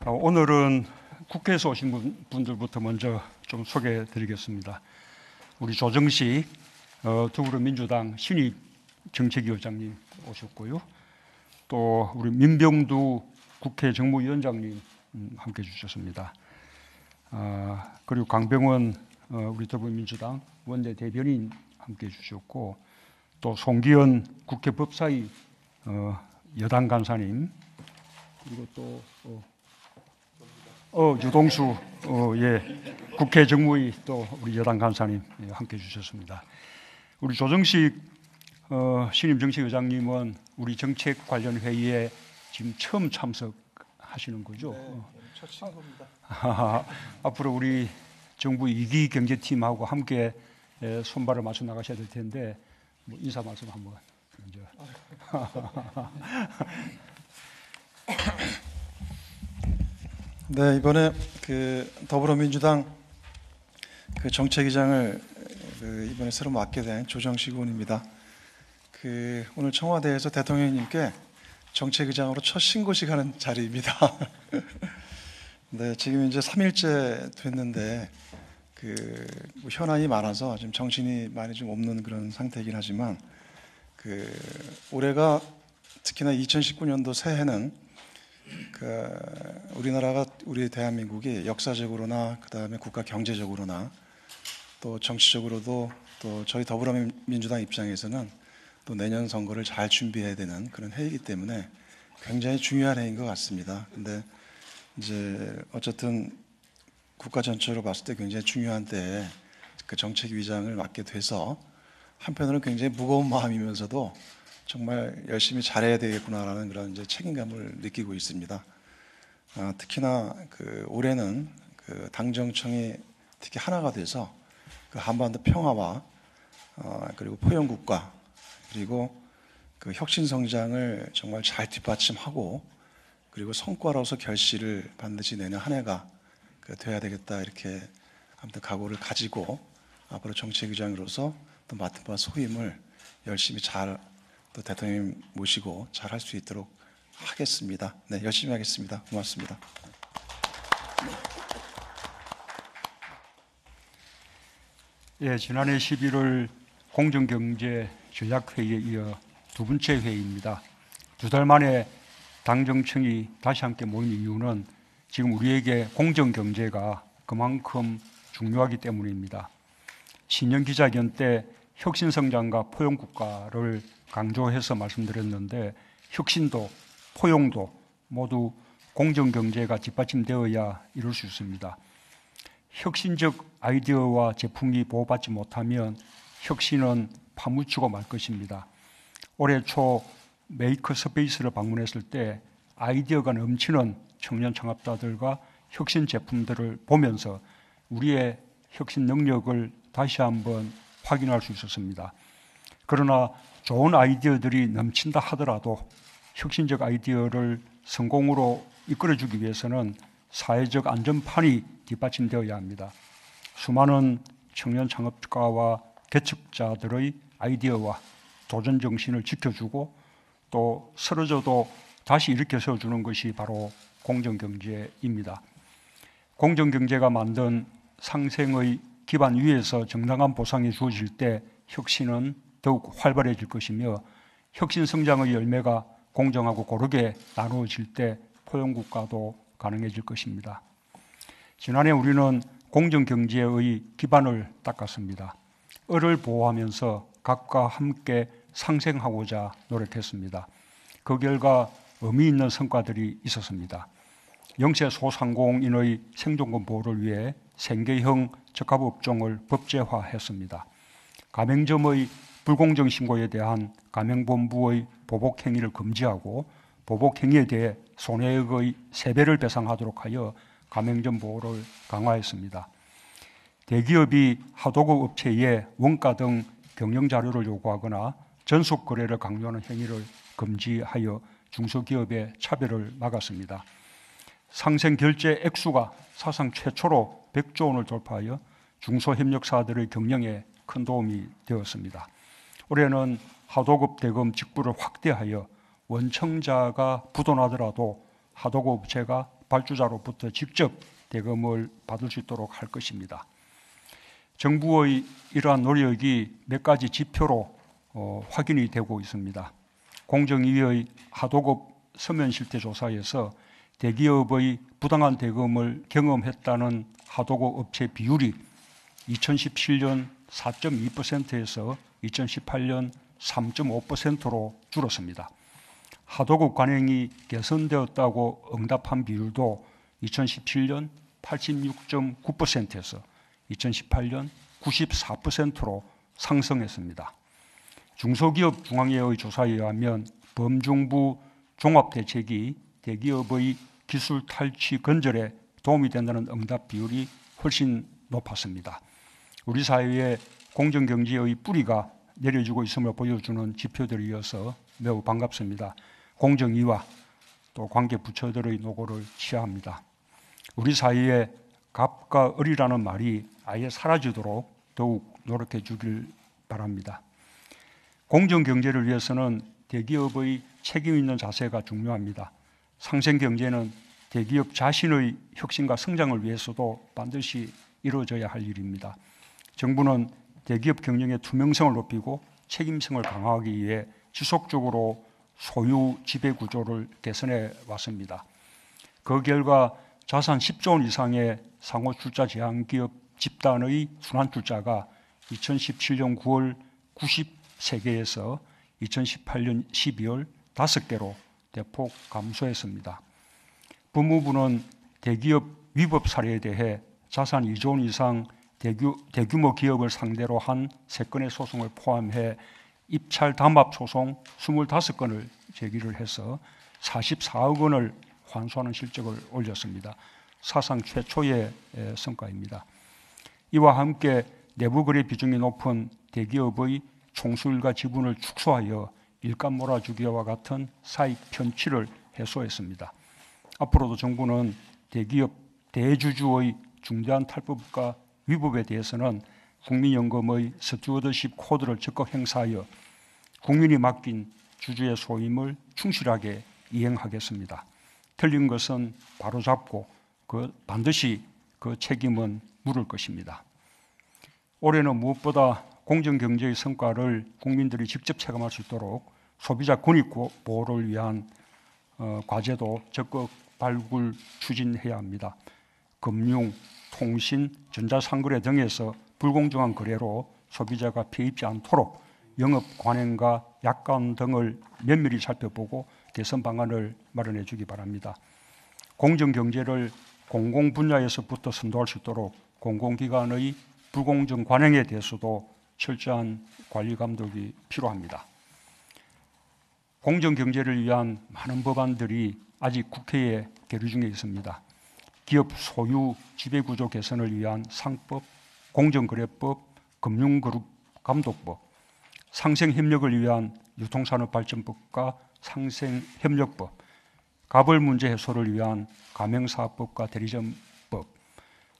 오늘은 국회에서 오신 분들부터 먼저 좀 소개해 드리겠습니다. 우리 조정식 더불어민주당 신입 정책위원장님 오셨고요. 또 우리 민병두 국회 정무위원장님 함께 주셨습니다. 그리고 강병원 우리 더불어민주당 원내 대변인 함께 주셨고, 또 송기현 국회 법사위 여당 간사님, 그리고 또 유동수 국회 정무위 또 우리 여당 간사님 함께 주셨습니다. 우리 조정식 신임 정책위원장님은 우리 정책 관련 회의에 지금 처음 참석하시는 거죠? 네, 첫 친구입니다. 앞으로 우리 정부 2기 경제팀하고 함께 손발을 맞춰 나가셔야 될 텐데 뭐 인사 말씀 한번 먼저. 네, 이번에 더불어민주당 정책위장을 이번에 새로 맡게 된 조정식 의원입니다. 오늘 청와대에서 대통령님께 정책위장으로 첫 신고식 하는 자리입니다. 네, 지금 이제 3일째 됐는데 뭐 현안이 많아서 지금 정신이 많이 좀 없는 그런 상태이긴 하지만 올해가 특히나 2019년도 새해는 우리 대한민국이 역사적으로나 그다음에 국가 경제적으로나 또 정치적으로도 또 저희 더불어민주당 입장에서는 또 내년 선거를 잘 준비해야 되는 그런 해이기 때문에 굉장히 중요한 해인 것 같습니다. 근데 이제 어쨌든 국가 전체로 봤을 때 굉장히 중요한 때에 정책위장을 맡게 돼서 한편으로는 굉장히 무거운 마음이면서도 정말 열심히 잘해야 되겠구나라는 그런 이제 책임감을 느끼고 있습니다. 특히나 올해는 당정청이 특히 하나가 돼서 한반도 평화와 그리고 포용국가 그리고 혁신 성장을 정말 잘 뒷받침하고 그리고 성과로서 결실을 반드시 내는 한 해가 돼야 되겠다, 이렇게 아무튼 각오를 가지고 앞으로 정책위장으로서 또 맡은 바 소임을 열심히 잘 또 대통령 모시고 잘 할 수 있도록 하겠습니다. 네, 열심히 하겠습니다. 고맙습니다. 예, 지난해 11월 공정경제 전략회의에 이어 두 번째 회의입니다. 2달 만에 당정청이 다시 함께 모인 이유는 지금 우리에게 공정경제가 그만큼 중요하기 때문입니다. 신년 기자회견 때 혁신성장과 포용국가를 강조해서 말씀드렸는데, 혁신도 포용도 모두 공정경제가 뒷받침되어야 이룰 수 있습니다. 혁신적 아이디어와 제품이 보호받지 못하면 혁신은 파묻히고 말 것입니다. 올해 초 메이커 스페이스를 방문했을 때 아이디어가 넘치는 청년 창업자들과 혁신 제품들을 보면서 우리의 혁신 능력을 다시 한번 확인할 수 있었습니다. 그러나 좋은 아이디어들이 넘친다 하더라도 혁신적 아이디어를 성공으로 이끌어주기 위해서는 사회적 안전판이 뒷받침되어야 합니다. 수많은 청년 창업가와 개척자들의 아이디어와 도전 정신을 지켜주고 또 쓰러져도 다시 일으켜 세워주는 것이 바로 공정경제입니다. 공정경제가 만든 상생의 기반 위에서 정당한 보상이 주어질 때 혁신은 더욱 활발해질 것이며, 혁신 성장의 열매가 공정하고 고르게 나누어질 때 포용국가도 가능해질 것입니다. 지난해 우리는 공정경제의 기반을 닦았습니다. 을을 보호하면서 각과 함께 상생하고자 노력했습니다. 그 결과 의미 있는 성과들이 있었습니다. 영세 소상공인의 생존권 보호를 위해 생계형 적합업종을 법제화했습니다. 가맹점의 불공정 신고에 대한 가맹본부의 보복행위를 금지하고 보복행위에 대해 손해액의 3배를 배상하도록 하여 가맹점 보호를 강화했습니다. 대기업이 하도급 업체에 원가 등 경영자료를 요구하거나 전속 거래를 강요하는 행위를 금지하여 중소기업의 차별을 막았습니다. 상생 결제 액수가 사상 최초로 100조 원을 돌파하여 중소협력사들의 경영에 큰 도움이 되었습니다. 올해는 하도급 대금 직부를 확대하여 원청자가 부도나더라도 하도급 업체가 발주자로부터 직접 대금을 받을 수 있도록 할 것입니다. 정부의 이러한 노력이 몇 가지 지표로 확인이 되고 있습니다. 공정위의 하도급 서면 실태 조사에서 대기업의 부당한 대금을 경험했다는 하도급 업체 비율이 2017년 4.2%에서 2018년 3.5%로 줄었습니다. 하도급 관행이 개선되었다고 응답한 비율도 2017년 86.9%에서 2018년 94%로 상승했습니다. 중소기업 중앙회의 조사에 의하면 범정부 종합대책이 대기업의 기술 탈취 근절에 도움이 된다는 응답 비율이 훨씬 높았습니다. 우리 사회에 공정경제의 뿌리가 내려지고 있음을 보여주는 지표들에 이어서 매우 반갑습니다. 공정위와 또 관계 부처들의 노고를 취합니다. 우리 사회에 갑과 을이라는 말이 아예 사라지도록 더욱 노력해 주길 바랍니다. 공정경제를 위해서는 대기업의 책임 있는 자세가 중요합니다. 상생경제는 대기업 자신의 혁신과 성장을 위해서도 반드시 이루어져야 할 일입니다. 정부는 대기업 경영의 투명성을 높이고 책임성을 강화하기 위해 지속적으로 소유 지배 구조를 개선해 왔습니다. 그 결과 자산 10조 원 이상의 상호 출자 제한 기업 집단의 순환 출자가 2017년 9월 93개에서 2018년 12월 5개로 대폭 감소했습니다. 법무부는 대기업 위법 사례에 대해 자산 2조 원 이상 대규모 기업을 상대로 한 3건의 소송을 포함해 입찰 담합 소송 25건을 제기를 해서 44억 원을 환수하는 실적을 올렸습니다. 사상 최초의 성과입니다. 이와 함께 내부 거래 비중이 높은 대기업의 총수일가 지분을 축소하여 일감 몰아주기와 같은 사익 편취를 해소했습니다. 앞으로도 정부는 대기업 대주주의 중대한 탈법과 위법에 대해서는 국민연금의 스튜어드십 코드를 적극 행사하여 국민이 맡긴 주주의 소임을 충실하게 이행하겠습니다. 틀린 것은 바로잡고 반드시 그 책임은 물을 것입니다. 올해는 무엇보다 공정경제의 성과를 국민들이 직접 체감할 수 있도록 소비자 권익 보호를 위한 과제도 적극 발굴 추진해야 합니다. 금융, 통신, 전자상거래 등에서 불공정한 거래로 소비자가 피해입지 않도록 영업 관행과 약관 등을 면밀히 살펴보고 개선 방안을 마련해 주기 바랍니다. 공정경제를 공공 분야에서부터 선도할 수 있도록 공공기관의 불공정 관행에 대해서도 철저한 관리 감독이 필요합니다. 공정경제를 위한 많은 법안들이 아직 국회에 계류 중에 있습니다. 기업 소유 지배구조 개선을 위한 상법, 공정거래법, 금융그룹 감독법, 상생협력을 위한 유통산업발전법과 상생협력법, 가벌 문제 해소를 위한 가맹사업법과 대리점법,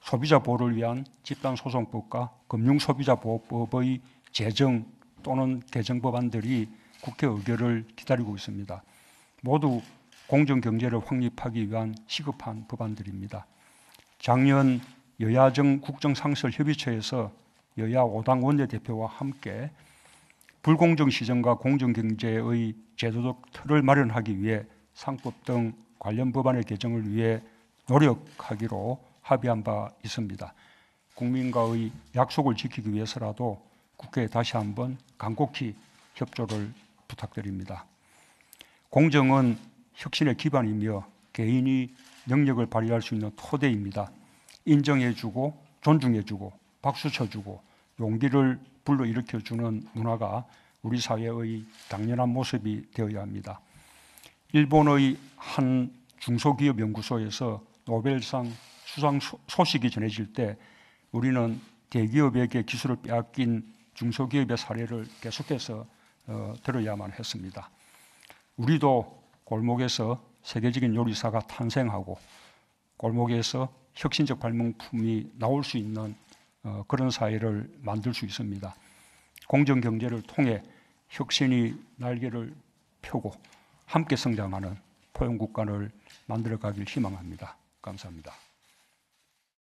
소비자 보호를 위한 집단소송법과 금융소비자보호법의 제정 또는 개정 법안들이 국회 의결을 기다리고 있습니다. 모두 공정경제를 확립하기 위한 시급한 법안들입니다. 작년 여야정 국정상설협의체에서 여야 5당 원내대표와 함께 불공정 시장과 공정경제의 제도적 틀을 마련하기 위해 상법 등 관련 법안의 개정을 위해 노력하기로 합의한 바 있습니다. 국민과의 약속을 지키기 위해서라도 국회에 다시 한번 간곡히 협조를 부탁드립니다. 공정은 혁신의 기반이며 개인이 능력을 발휘할 수 있는 토대입니다. 인정해주고 존중해주고 박수 쳐주고 용기를 불러일으켜주는 문화가 우리 사회의 당연한 모습이 되어야 합니다. 일본의 한 중소기업 연구소에서 노벨상 수상 소식이 전해질 때 우리는 대기업에게 기술을 빼앗긴 중소기업의 사례를 계속해서 들어야만 했습니다. 우리도 골목에서 세계적인 요리사가 탄생하고 골목에서 혁신적 발명품이 나올 수 있는 그런 사회를 만들 수 있습니다. 공정경제를 통해 혁신이 날개를 펴고 함께 성장하는 포용국가를 만들어가길 희망합니다. 감사합니다.